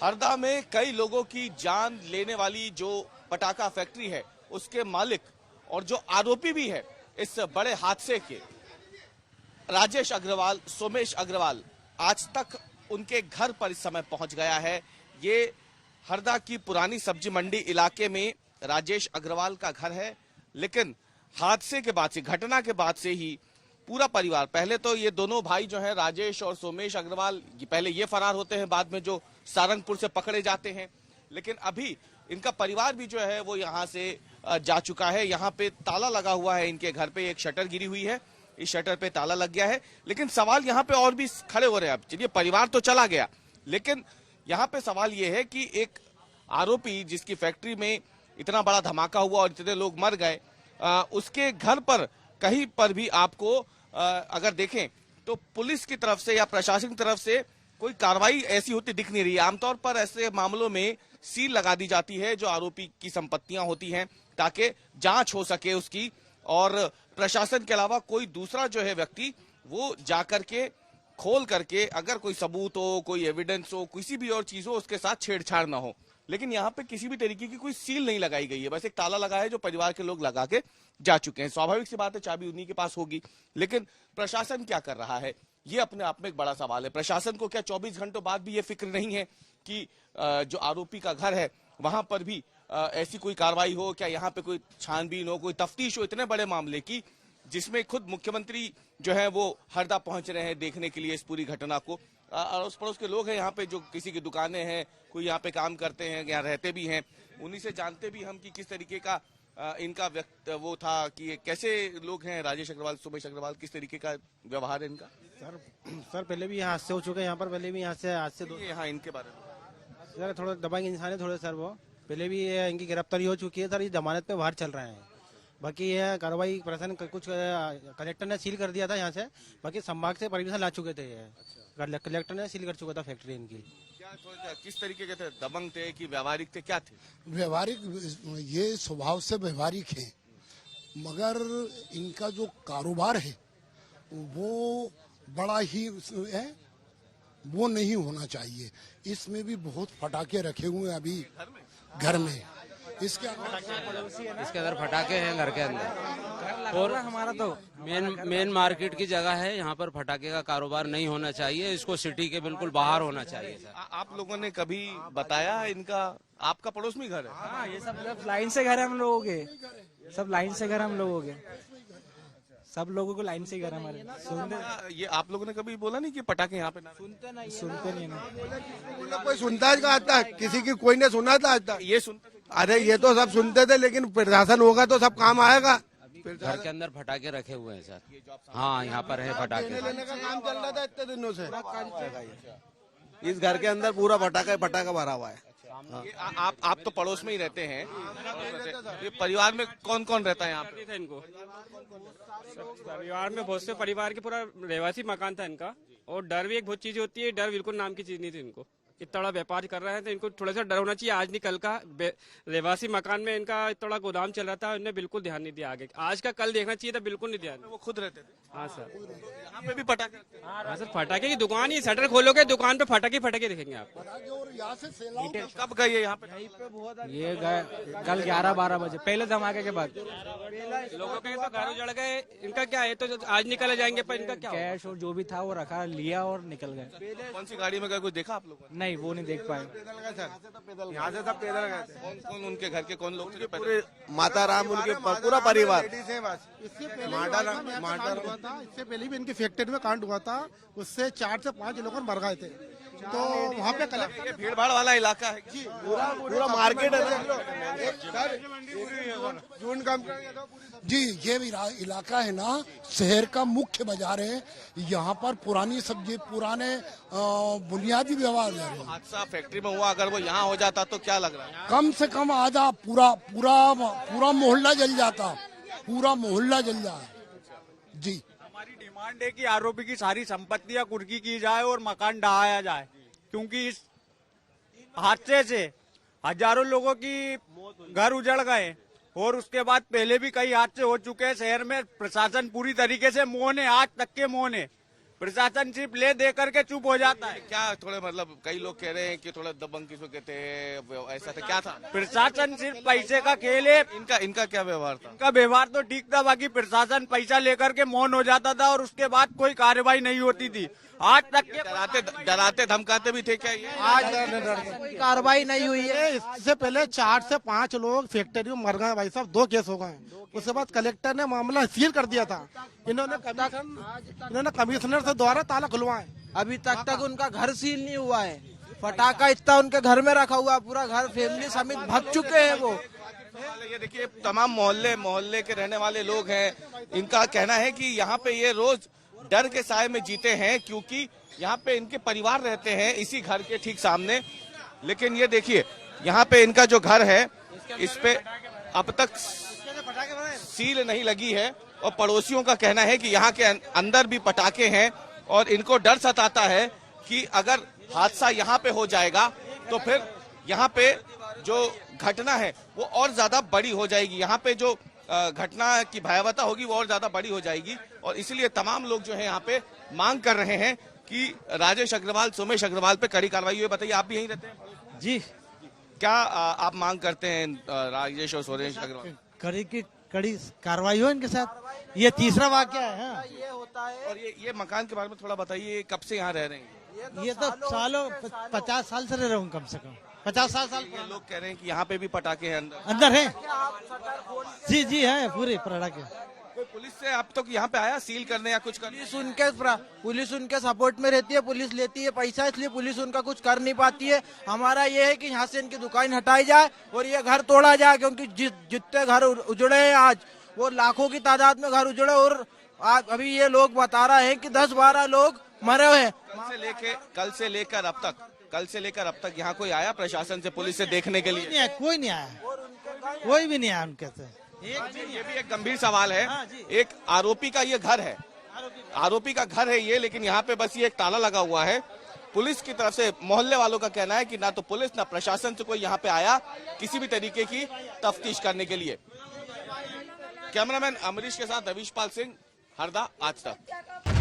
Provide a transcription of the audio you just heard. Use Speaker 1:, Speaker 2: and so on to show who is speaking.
Speaker 1: हरदा में कई लोगों की जान लेने वाली जो पटाखा फैक्ट्री है उसके मालिक और जो आरोपी भी है इस बड़े हादसे के, राजेश अग्रवाल, सोमेश अग्रवाल, आज तक उनके घर पर इस समय पहुंच गया है। ये हरदा की पुरानी सब्जी मंडी इलाके में राजेश अग्रवाल का घर है, लेकिन हादसे के बाद से, घटना के बाद से ही पूरा परिवार, पहले तो ये दोनों भाई जो है राजेश और सोमेश अग्रवाल, पहले ये फरार होते हैं, बाद में जो सारंगपुर से पकड़े जाते हैं, लेकिन अभी इनका परिवार भी जो है वो यहाँ से जा चुका है। यहाँ पे ताला लगा हुआ है, इनके घर पे एक शटर गिरी हुई है, इस शटर पे ताला लग गया है। लेकिन सवाल यहाँ पे और भी खड़े हो रहे हैं। अब चलिए, परिवार तो चला गया, लेकिन यहाँ पे सवाल ये है कि एक आरोपी जिसकी फैक्ट्री में इतना बड़ा धमाका हुआ और इतने लोग मर गए, उसके घर पर कहीं पर भी आपको अगर देखें तो पुलिस की तरफ से या प्रशासन की तरफ से कोई कार्रवाई ऐसी होती दिख नहीं रही है। आमतौर पर ऐसे मामलों में सील लगा दी जाती है जो आरोपी की संपत्तियां होती हैं, ताकि जांच हो सके उसकी, और प्रशासन के अलावा कोई दूसरा जो है व्यक्ति वो जाकर के खोल करके अगर कोई सबूत हो, कोई एविडेंस हो, किसी भी और चीज हो, उसके साथ छेड़छाड़ ना हो। लेकिन यहाँ पे किसी भी तरीके की कोई सील नहीं लगाई गई है, बस एक ताला लगा है जो परिवार के लोग लगा के जा चुके हैं। स्वाभाविक सी बात है, चाबी उन्हीं के पास होगी, लेकिन प्रशासन क्या कर रहा है ये अपने आप में एक बड़ा सवाल है। प्रशासन को क्या 24 घंटों बाद भी ये फिक्र नहीं है कि जो आरोपी का घर है वहां पर भी ऐसी कोई कार्रवाई हो? क्या यहाँ पे कोई छानबीन हो, कोई तफ्तीश हो इतने बड़े मामले की, जिसमें खुद मुख्यमंत्री जो है वो हरदा पहुंच रहे हैं देखने के लिए इस पूरी घटना को। अड़ोस पड़ोस के लोग हैं यहाँ पे, जो किसी की दुकानें हैं, कोई यहाँ पे काम करते हैं, यहाँ रहते भी हैं, उन्हीं से जानते भी हम कि किस तरीके का इनका वो था कि ये कैसे लोग हैं। राजेश अग्रवाल, सोमेश अग्रवाल, किस तरीके का व्यवहार है इनका?
Speaker 2: सर पहले भी यहाँ हादसे हो चुके हैं, यहाँ पर पहले भी यहाँ से आज से
Speaker 1: यहाँ इनके बारे में
Speaker 2: सर थोड़ा दबंग इंसान है थोड़े सर, वो पहले भी इनकी गिरफ्तारी हो चुकी है सर, ये जमानत पे बाहर चल रहे हैं। बाकी ये कार्रवाई प्रशासन कुछ कलेक्टर ने सील कर दिया था यहाँ से, बाकी संभाग से परमिशन ला चुके थे, कलेक्टर ने सील कर चुका था फैक्ट्री इनकी।
Speaker 1: क्या किस तरीके के थे? दबंग थे कि व्यवहारिक थे, क्या थे?
Speaker 3: व्यवहारिक, ये स्वभाव से व्यवहारिक है, मगर इनका जो कारोबार है वो बड़ा ही है, वो नहीं होना चाहिए। इसमें भी बहुत फटाके रखे हुए हैं अभी घर में, इसके
Speaker 4: अंदर फटाके हैं घर के अंदर। और हमारा तो मेन मार्केट की जगह है, यहाँ पर फटाके का कारोबार नहीं होना चाहिए, इसको सिटी के बिल्कुल बाहर होना चाहिए सर।
Speaker 1: आप लोगों ने कभी बताया इनका? आपका पड़ोस में घर है?
Speaker 5: हाँ, ये सब लाइन से घर है हम लोगों के, सब लाइन से घर हम लोगों के, सब लोगों को लाइन से घर हमारे। सुनते
Speaker 1: ये आप लोगों ने कभी बोला नहीं कि पटाखे यहाँ पे ना?
Speaker 5: सुनते नहीं
Speaker 6: कोई सुनता है आता है, किसी की कोई ने सुना था आज तक?
Speaker 1: ये सुनते?
Speaker 6: अरे ये तो सब सुनते थे, लेकिन प्रशासन होगा तो सब काम आएगा।
Speaker 4: घर के अंदर फटाके रखे हुए हैं सर। हाँ, यहाँ पर है फटाके।
Speaker 6: लेने का काम चल रहा था इतने दिनों से।
Speaker 7: इस घर के अंदर पूरा फटाका भरा हुआ है।
Speaker 1: आप तो पड़ोस में ही रहते हैं, ये परिवार में कौन कौन रहता है यहाँ पे?
Speaker 8: इनको परिवार में बहुत से परिवार के पूरा रहवासी मकान था इनका, और डर भी एक बहुत चीज होती है, डर बिल्कुल नाम की चीज नहीं थी इनको। इतना बड़ा व्यापार कर रहे हैं तो इनको थोड़ा सा डर होना चाहिए। आज नहीं कल का रहवासी मकान में इनका इतना बड़ा गोदाम चल रहा था, इन्हें बिल्कुल ध्यान नहीं दिया आगे। आज का कल देखना चाहिए था, बिल्कुल नहीं ध्यान।
Speaker 1: वो खुद रहते थे?
Speaker 8: हाँ सर,
Speaker 1: यहाँ पे भी पटाखे?
Speaker 8: हाँ सर, फटाके की दुकान ही, शटर खोलोगे दुकान पे फटाके फटाके दिखेंगे आप।
Speaker 1: कब गए यहाँ पे?
Speaker 5: ये कल 11-12 बजे पहले धमाके के बाद।
Speaker 8: लोगों के तो घर उजड़ गए, इनका क्या है? तो आज निकल जाएंगे, पर इनका क्या?
Speaker 5: कैश और जो भी था वो रखा, लिया और निकल गए।
Speaker 1: कौन सी गाड़ी में गए, कुछ देखा आप लोगों ने?
Speaker 5: नहीं, वो नहीं देख पाए।
Speaker 6: यहाँ से सब पैदल गए थे।
Speaker 1: कौन कौन उनके घर के कौन लोग थे?
Speaker 7: पूरे माता राम, उनके पूरा परिवार।
Speaker 6: इससे पहले भी इनकी फैक्ट्री में कांड हुआ था, उससे 4 से 5 लोग मर गए थे। तो वहाँ पे कलेक्टर,
Speaker 1: भीड़ भाड़ वाला इलाका है जी,
Speaker 7: पूरा मार्केट है
Speaker 6: जून काम
Speaker 3: जी। ये इलाका है ना, शहर का मुख्य बाजार है, यहाँ पर पुरानी सब्जी, पुराने बुनियादी व्यवहार है।
Speaker 1: हादसा फैक्ट्री में हुआ, अगर वो यहाँ हो जाता तो क्या लग रहा है?
Speaker 3: कम से कम आधा पूरा मोहल्ला जल जाता, पूरा मोहल्ला जल जाए जी।
Speaker 9: हमारी डिमांड है कि आरोपी की सारी संपत्तियां कुर्की की जाए और मकान ढहाया जाए, क्योंकि इस हादसे से हजारों लोगों की घर उजड़ गए, और उसके बाद पहले भी कई हादसे हो चुके हैं शहर में। प्रशासन पूरी तरीके से मौन है, आज तक के मौन है। प्रशासन सिर्फ ले दे करके चुप हो जाता है।
Speaker 1: क्या थोड़े मतलब कई लोग कह रहे हैं कि थोड़ा दबंग किसको कहते हैं, ऐसा था क्या था?
Speaker 9: प्रशासन सिर्फ पैसे का खेल है।
Speaker 1: इनका क्या व्यवहार था?
Speaker 9: इनका व्यवहार तो ठीक था, बाकी प्रशासन पैसा लेकर के मौन हो जाता था और उसके बाद कोई कार्रवाई नहीं होती थी। आज तक के
Speaker 1: डराते धमकाते भी थे क्या ये?
Speaker 6: आज कोई कार्रवाई नहीं हुई है। इससे पहले 4 से 5 लोग फैक्ट्री में मर गए भाई साहब, 2 केस हो गए। उसके बाद कलेक्टर ने मामला सील कर दिया था। इन्होंने कमिश्नर से द्वारा ताला खुलवाए।
Speaker 5: अभी तक उनका घर सील नहीं हुआ है। पटाखा इतना उनके घर में रखा हुआ, पूरा घर फैमिली समेत भाग चुके हैं वो।
Speaker 1: ये देखिए तमाम मोहल्ले के रहने वाले लोग हैं, इनका कहना है कि यहाँ पे ये रोज डर के साए में जीते हैं, क्योंकि यहाँ पे इनके परिवार रहते हैं इसी घर के ठीक सामने। लेकिन ये देखिए यहाँ पे इनका जो घर है इस पे अब तक सील नहीं लगी है और पड़ोसियों का कहना है कि यहाँ के अंदर भी पटाखे हैं और इनको डर सताता है कि अगर हादसा यहाँ पे हो जाएगा तो फिर यहाँ पे जो घटना है वो और ज्यादा बड़ी हो जाएगी। यहाँ पे जो घटना की भयावहता होगी वो और ज्यादा बड़ी हो जाएगी और इसलिए तमाम लोग जो है यहाँ पे मांग कर रहे हैं कि राजेश अग्रवाल, सोमेश अग्रवाल पे कड़ी कार्रवाई हुई। बताइए, आप भी यहीं रहते हैं?
Speaker 5: जी,
Speaker 1: क्या आप मांग करते हैं राजेश और सोमेश अग्रवाल?
Speaker 5: कड़ी कार्रवाई हो इनके साथ। ये तीसरा वाक्य है। ये होता है।
Speaker 1: और ये मकान के बारे में थोड़ा बताइए, कब से यहाँ रह रहे हैं?
Speaker 5: ये तो सालों 50 साल से रह रहा हूँ, कम से कम 50-60 साल।
Speaker 1: ये लोग कह रहे हैं कि यहाँ पे भी पटाखे हैं
Speaker 5: अंदर है। जी है, पूरे पटाखे।
Speaker 1: कोई पुलिस से अब तक यहाँ पे आया सील करने या कुछ करने?
Speaker 5: पुलिस उनके सपोर्ट में रहती है, पुलिस लेती है पैसा, इसलिए पुलिस उनका कुछ कर नहीं पाती है। हमारा ये है कि यहाँ से इनकी दुकान हटाई जाए और ये घर तोड़ा जाए, क्योंकि जितने घर उजड़े हैं आज, वो लाखों की तादाद में घर उजड़े और अभी ये लोग बता रहे हैं कि 10-12 लोग मरे हुए हैं।
Speaker 1: कल से लेकर अब तक यहाँ कोई आया प्रशासन से, पुलिस से देखने के लिए?
Speaker 5: कोई नहीं आया, कोई भी नहीं आया उनके से।
Speaker 1: ये भी एक गंभीर सवाल है। एक आरोपी का ये घर है, आरोपी का घर है ये, लेकिन यहाँ पे बस ये एक ताला लगा हुआ है। पुलिस की तरफ से मोहल्ले वालों का कहना है कि ना तो पुलिस ना प्रशासन से कोई यहाँ पे आया किसी भी तरीके की तफ्तीश करने के लिए। कैमरामैन अमरीश के साथ रवीश पाल सिंह, हरदा, आज तक।